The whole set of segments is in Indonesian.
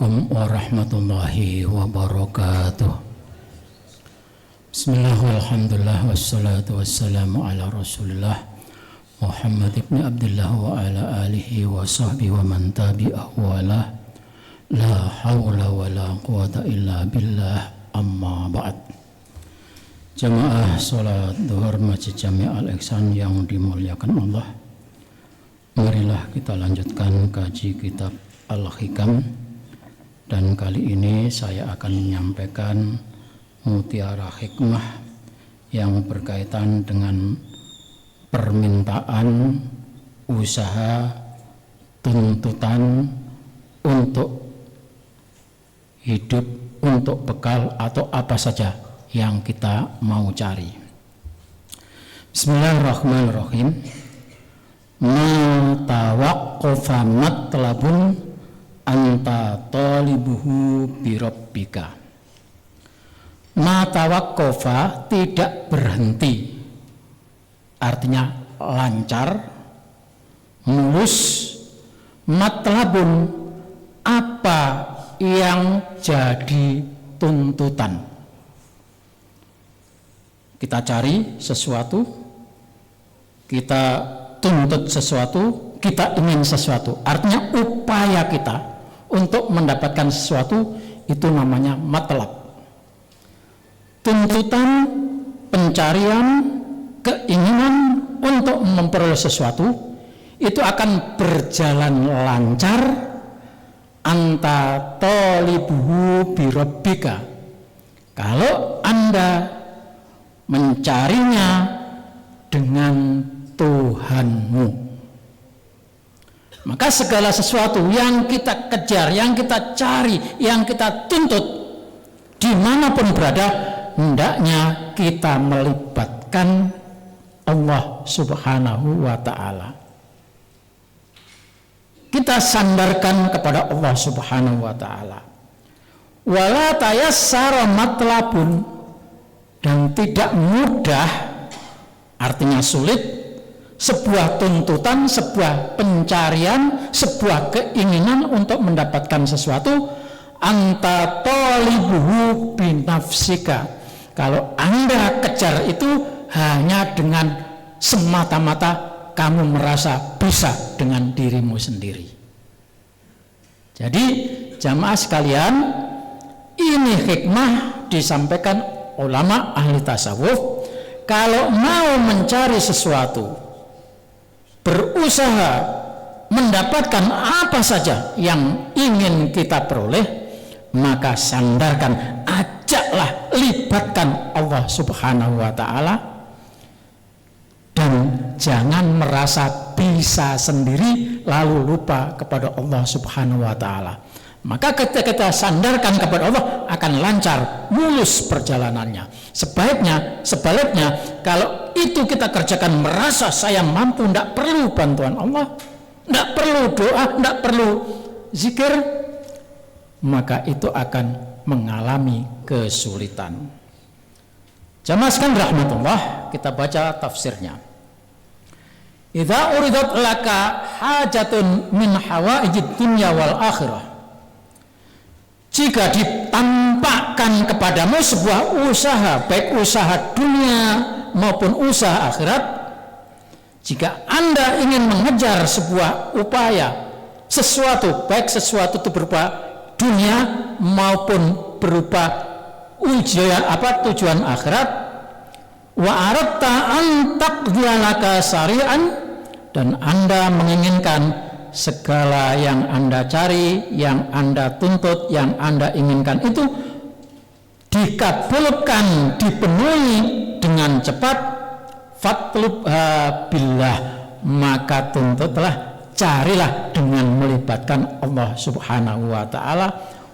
Assalamualaikum warahmatullahi wabarakatuh. Bismillahirrahmanirrahim. Wassalatu wassalamu ala Rasulillah Muhammad ibn Abdullah wa ala alihi wa sahbihi wa man tabi'ahu wa la hawla wa la quwata illa billah, amma ba'd. Jamaah salat duhur Masjid Jami' Al-Ihsan yang dimuliakan Allah, marilah kita lanjutkan kaji kitab Al-Hikam. Dan kali ini saya akan menyampaikan mutiara hikmah yang berkaitan dengan permintaan, usaha, tuntutan untuk hidup, untuk bekal atau apa saja yang kita mau cari. Bismillahirrahmanirrahim. Ma tawaqqafa matlabun anta talibuhu birabbika. Ma tawaqqafa, tidak berhenti, artinya lancar, mulus. Matlabun, apa yang jadi tuntutan. Kita cari sesuatu, kita tuntut sesuatu, kita ingin sesuatu, artinya upaya kita untuk mendapatkan sesuatu, itu namanya matlab. Tuntutan, pencarian, keinginan untuk memperoleh sesuatu itu akan berjalan lancar anta talibuhu birabbika, kalau Anda mencarinya dengan Tuhanmu. Maka segala sesuatu yang kita kejar, yang kita cari, yang kita tuntut, dimanapun berada, hendaknya kita melibatkan Allah Subhanahu wa ta'ala. Kita sandarkan kepada Allah Subhanahu wa ta'ala. Wala tayassara matlabun, dan tidak mudah, artinya sulit, sebuah tuntutan, sebuah pencarian, sebuah keinginan untuk mendapatkan sesuatu, anta talibuhu binafsika, kalau Anda kejar itu hanya dengan semata-mata kamu merasa bisa dengan dirimu sendiri. Jadi jamaah sekalian, ini hikmah disampaikan ulama ahli tasawuf. Kalau mau mencari sesuatu, berusaha mendapatkan apa saja yang ingin kita peroleh, maka sandarkan, ajaklah, libatkan Allah Subhanahu wa ta'ala, dan jangan merasa bisa sendiri lalu lupa kepada Allah Subhanahu wa ta'ala. Maka ketika kita sandarkan kepada Allah, akan lancar, mulus perjalanannya. Sebaliknya, kalau itu kita kerjakan merasa saya mampu, tidak perlu bantuan Allah, tidak perlu doa, tidak perlu zikir, maka itu akan mengalami kesulitan. Jamaah sekalian rahmatullah, kita baca tafsirnya. Idza uridat laka hajatun min hawaijid dunya wal akhirah, jika ditampakkan kepadamu sebuah usaha, baik usaha dunia maupun usaha akhirat, jika Anda ingin mengejar sebuah upaya, sesuatu, baik sesuatu itu berupa dunia maupun berupa tujuan akhirat, wa aratta an taqdiyalaka syari'an, dan Anda menginginkan segala yang Anda cari, yang Anda tuntut, yang Anda inginkan itu dikabulkan, dipenuhi dengan cepat, fatlubha billah, maka tuntutlah, carilah dengan melibatkan Allah Subhanahu wa ta'ala.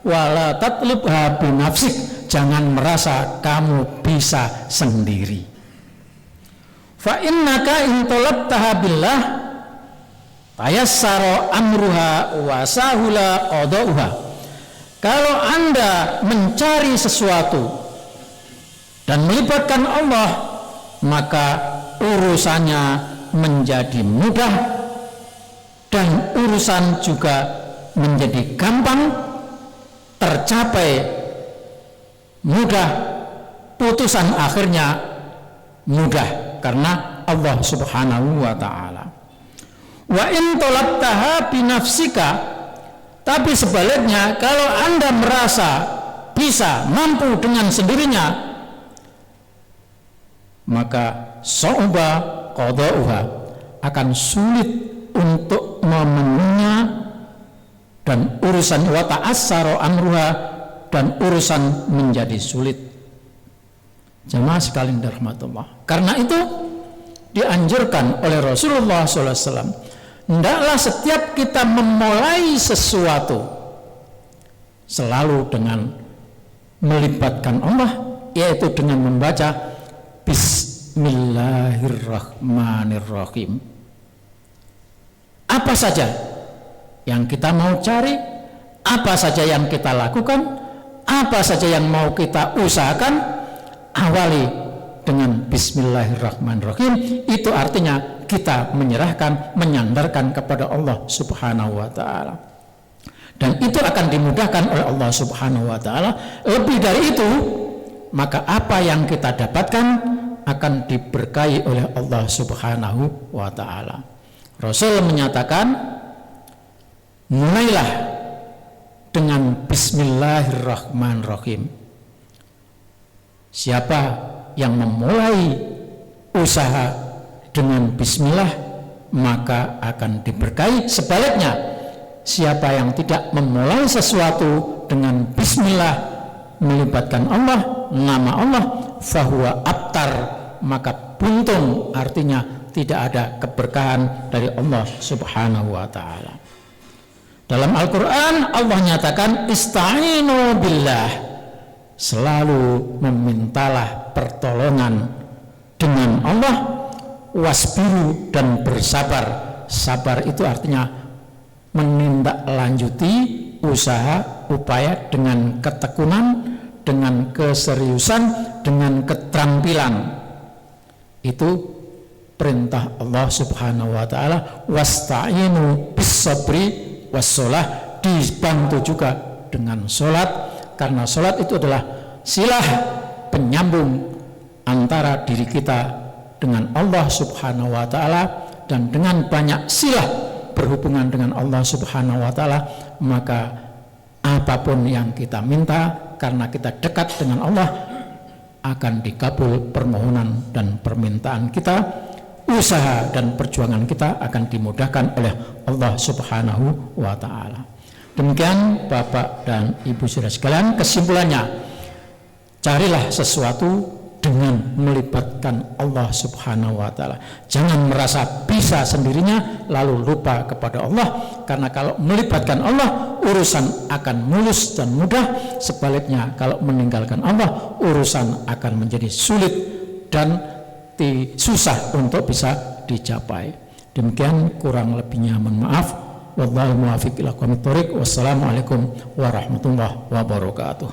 Wala tatlubha binafsik, jangan merasa kamu bisa sendiri. Fa innaka in talabtaha billah tayassara amruha wa sahula qada'uha. Kalau Anda mencari sesuatu dan melibatkan Allah, maka urusannya menjadi mudah dan urusan juga menjadi gampang, tercapai mudah, putusan akhirnya mudah karena Allah Subhanahu wa ta'ala. Wa in talabtaha binafsika, tapi sebaliknya kalau Anda merasa bisa mampu dengan sendirinya, maka sa'uba qada'uha, akan sulit untuk memenuhinya, dan urusan wa ta'assara amruha, dan urusan menjadi sulit. Jamaah sekalian dirahmatullah. Karena itu dianjurkan oleh Rasulullah SAW, hendaklah setiap kita memulai sesuatu selalu dengan melibatkan Allah, yaitu dengan membaca Bismillahirrahmanirrahim. Apa saja yang kita mau cari, apa saja yang kita lakukan, apa saja yang mau kita usahakan, awali dengan Bismillahirrahmanirrahim. Itu artinya kita menyerahkan, menyandarkan kepada Allah Subhanahu wa ta'ala, dan itu akan dimudahkan oleh Allah Subhanahu wa ta'ala. Lebih dari itu, maka apa yang kita dapatkan akan diberkahi oleh Allah Subhanahu wa ta'ala. Rasul menyatakan, mulailah dengan Bismillahirrahmanirrahim. Siapa yang memulai usaha dengan bismillah, maka akan diberkahi. Sebaliknya, siapa yang tidak memulai sesuatu dengan bismillah, melibatkan Allah, nama Allah, fahuwa abtar, maka buntung, artinya tidak ada keberkahan dari Allah Subhanahu wa ta'ala. Dalam Al-Quran Allah nyatakan ista'inu billah, selalu memintalah pertolongan dengan Allah, wasbiru, dan bersabar. Sabar itu artinya menindaklanjuti usaha, upaya dengan ketekunan, dengan keseriusan, dengan keterampilan. Itu perintah Allah Subhanahu wa ta'ala. Wasta'inu bis-sabri was-sholah, dibantu juga dengan sholat, karena sholat itu adalah silah penyambung antara diri kita dengan Allah Subhanahu wa ta'ala, dan dengan banyak silah berhubungan dengan Allah Subhanahu wa ta'ala, maka apapun yang kita minta karena kita dekat dengan Allah, akan dikabul permohonan dan permintaan kita. Usaha dan perjuangan kita akan dimudahkan oleh Allah Subhanahu wa ta'ala. Demikian Bapak dan Ibu saudara sekalian, kesimpulannya, carilah sesuatu dengan melibatkan Allah Subhanahu wa ta'ala. Jangan merasa bisa sendirinya lalu lupa kepada Allah, karena kalau melibatkan Allah, urusan akan mulus dan mudah. Sebaliknya, kalau meninggalkan Allah, urusan akan menjadi sulit dan susah untuk bisa dicapai. Demikian, kurang lebihnya mohon maaf. Wallahul muwaffiq ila aqwamit thoriq. Wassalamualaikum warahmatullahi wabarakatuh.